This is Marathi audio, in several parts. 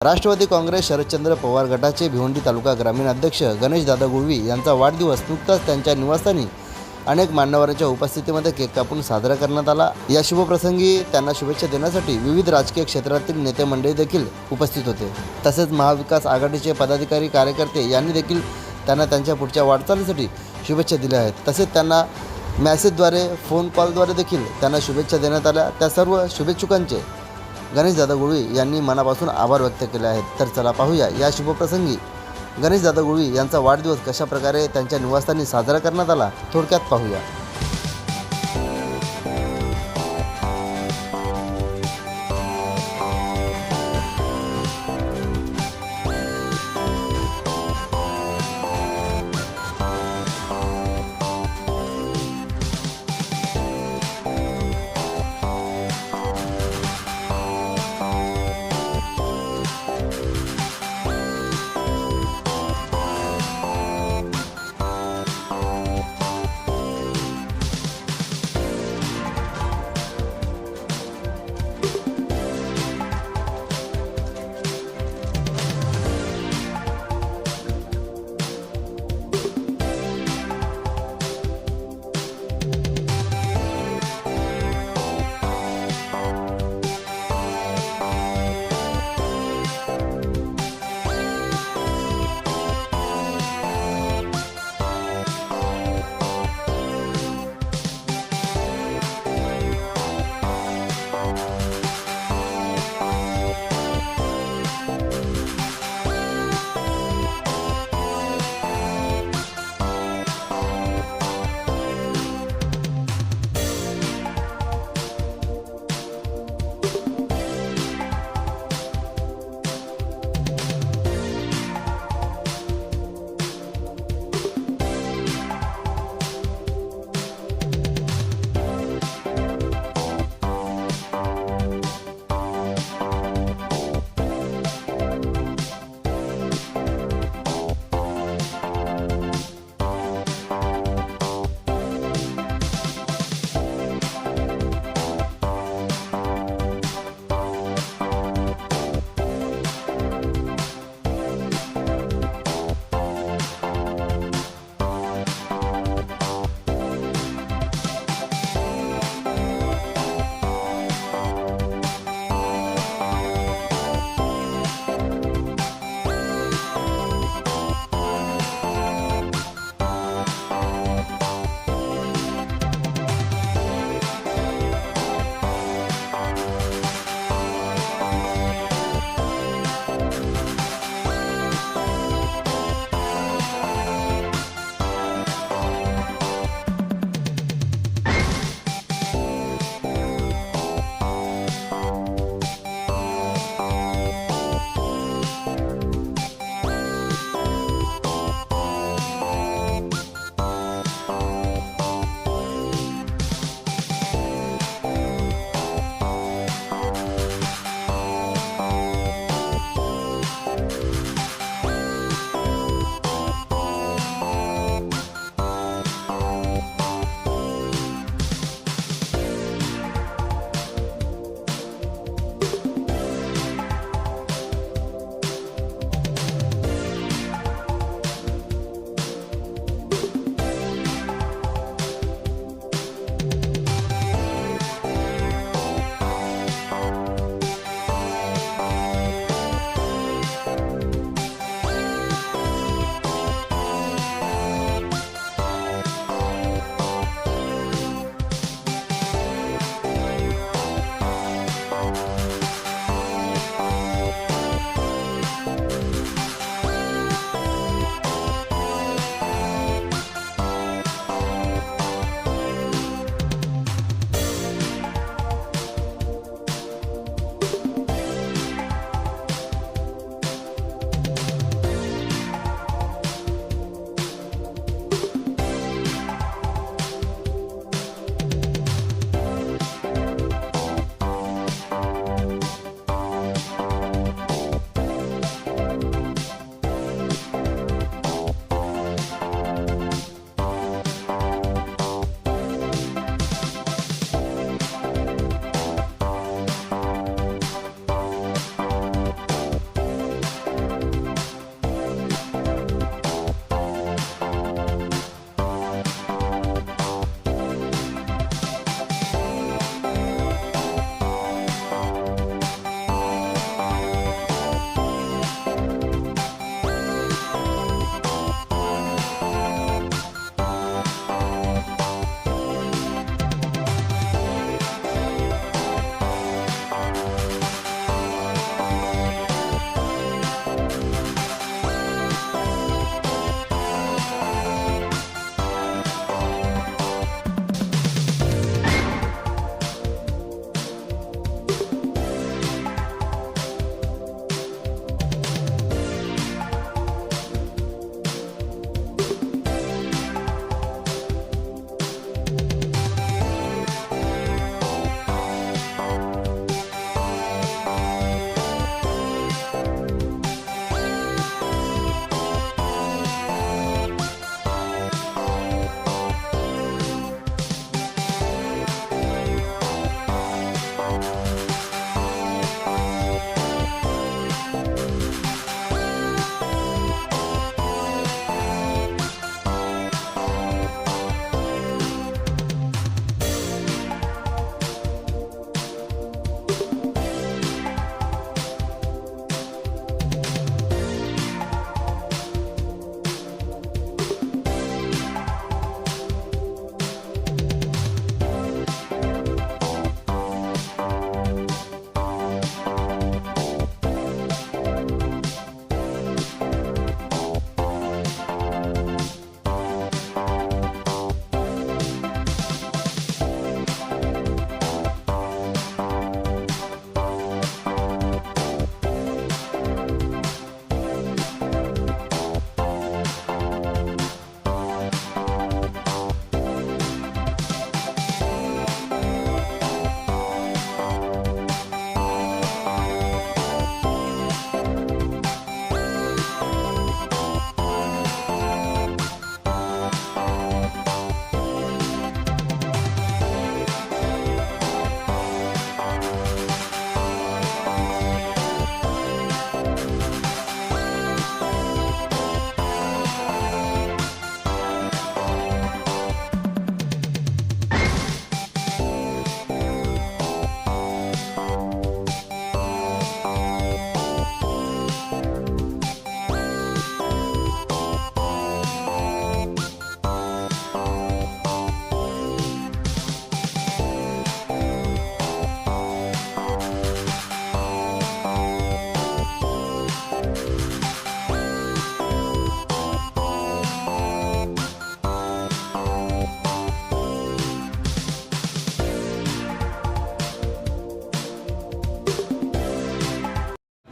राष्ट्रवादी काँग्रेस शरदचंद्र पवार गटाचे भिवंडी तालुका ग्रामीण अध्यक्ष गणेशदादा गुळवी यांचा वाढदिवस नुकताच त्यांच्या निवासस्थानी अनेक मान्यवरांच्या उपस्थितीमध्ये केक कापून साजरा करण्यात आला। या शुभप्रसंगी त्यांना शुभेच्छा देण्यासाठी विविध राजकीय क्षेत्रातील नेते मंडळी देखील उपस्थित होते। तसेच महाविकास आघाडीचे पदाधिकारी कार्यकर्ते यांनी देखील त्यांना त्यांच्या पुढच्या वाटचालीसाठी शुभेच्छा दिल्या आहेत। तसेच त्यांना मेसेजद्वारे फोन कॉलद्वारे देखील त्यांना शुभेच्छा देण्यात आल्या। त्या सर्व शुभेच्छुकांचे गणेशदादा गुळवी यांनी मनापासून आभार व्यक्त केले आहेत। तर चला पाहूया या शुभप्रसंगी गणेशदादा गुळवी यांचा वाढदिवस कशा प्रकारे त्यांच्या निवासस्थानी साजरा करण्यात आला, थोडक्यात पाहूया।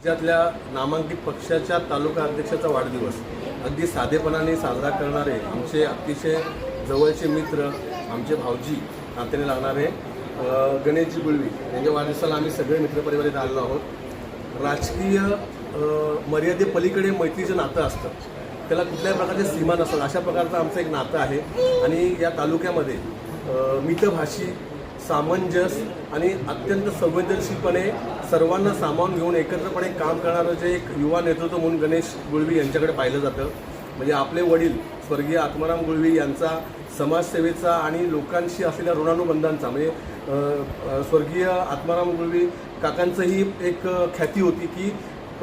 राज्यातल्या नामांकित पक्षाच्या तालुका अध्यक्षाचा वाढदिवस अगदी साधेपणाने साजरा करणारे आमचे अतिशय जवळचे मित्र, आमचे भाऊजी नात्याने लागणारे गणेशजी गुळवी यांच्या वाढदिवसाला आम्ही सगळे मित्रपरिवार इथे आलेलो आहोत. राजकीय मर्यादेपलीकडे मैत्रीचं नातं असतं, त्याला कुठल्याही प्रकारचे सीमा नसतात. अशा प्रकारचं आमचं एक नातं आहे आणि या तालुक्यामध्ये मितभाषी, सामंजस्य आणि अत्यंत संवेदनशीलपणे सर्वांना सामावून घेऊन एकत्रपणे काम करणारं जे एक युवा नेतृत्व म्हणून गणेश गुळवी यांच्याकडे पाहिलं जातं. म्हणजे आपले वडील स्वर्गीय आत्माराम गुळवी यांचा समाजसेवेचा आणि लोकांशी असलेल्या ऋणानुबंधांचा म्हणजे स्वर्गीय आत्माराम गुळवी काकांचंही एक ख्याती होती की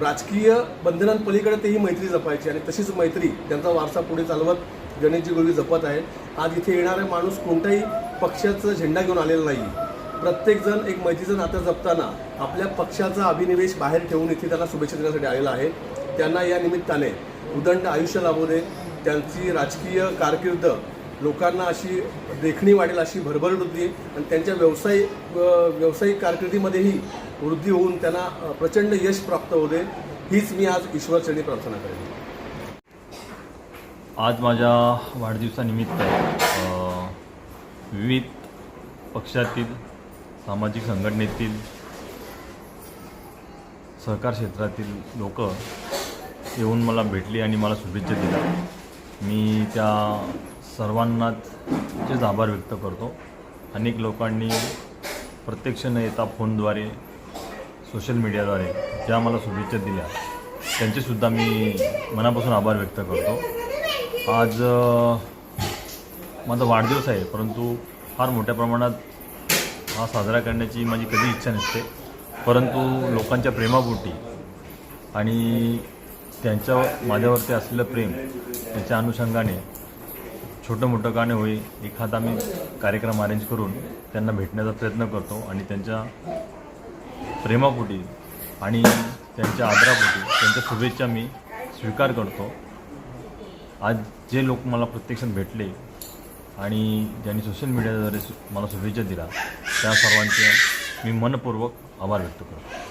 राजकीय बंधनांपलीकडे तेही मैत्री जपायची आणि तशीच मैत्री त्यांचा वारसा पुढे चालवत गणेशजी गुळवी जपत आहेत. आज इथे येणारा माणूस कोणत्याही पक्षाचा झेंडा घेऊन आलेला नाही. प्रत्येकजण एक मैत्रीचं नातं जपताना आपल्या पक्षाचा अभिनिवेश बाहेर ठेवून इथे त्यांना शुभेच्छा देण्यासाठी आलेला आहे. त्यांना या निमित्ताने उदंड आयुष्य लाभू दे, त्यांची राजकीय कारकीर्द लोकांना अशी देखणी वाढेल, अशी भरभराट होती आणि त्यांच्या व्यावसायिक कारकिर्दीमध्येही वृद्धी होऊन त्यांना प्रचंड यश प्राप्त होऊ दे, हीच मी आज ईश्वरचरणी प्रार्थना करेन. आज माझ्या वाढदिवसानिमित्त विविध पक्षातील, सामाजिक संघटनेतील, सहकार क्षेत्रातील लोक येऊन मला भेटली आणि मला शुभेच्छा दिल्या. मी त्या सर्वांनाच आभार व्यक्त करतो. अनेक लोकांनी प्रत्यक्ष न येता फोनद्वारे, सोशल मीडियाद्वारे ज्या मला शुभेच्छा दिल्या त्यांचेसुद्धा मी मनापासून आभार व्यक्त करतो. आज माझा वाढदिवस आहे, परंतु फार मोठ्या प्रमाणात हा साजरा करण्याची माझी कधी इच्छा नसते, परंतु लोकांच्या प्रेमापोटी आणि त्यांच्या माझ्यावरती असलेलं प्रेम त्याच्या अनुषंगाने छोटं मोठं का नाही होई एखादा मी कार्यक्रम अरेंज करून त्यांना भेटण्याचा प्रयत्न करतो आणि त्यांच्या प्रेमापोटी आणि त्यांच्या आदरापोटी त्यांच्या शुभेच्छा मी स्वीकार करतो. आज जे लोक मला प्रत्यक्षात भेटले आणि ज्यांनी सोशल मीडियाद्वारे मला शुभेच्छा दिल्या त्या सर्वांचे मी मनपूर्वक आभार व्यक्त करतो.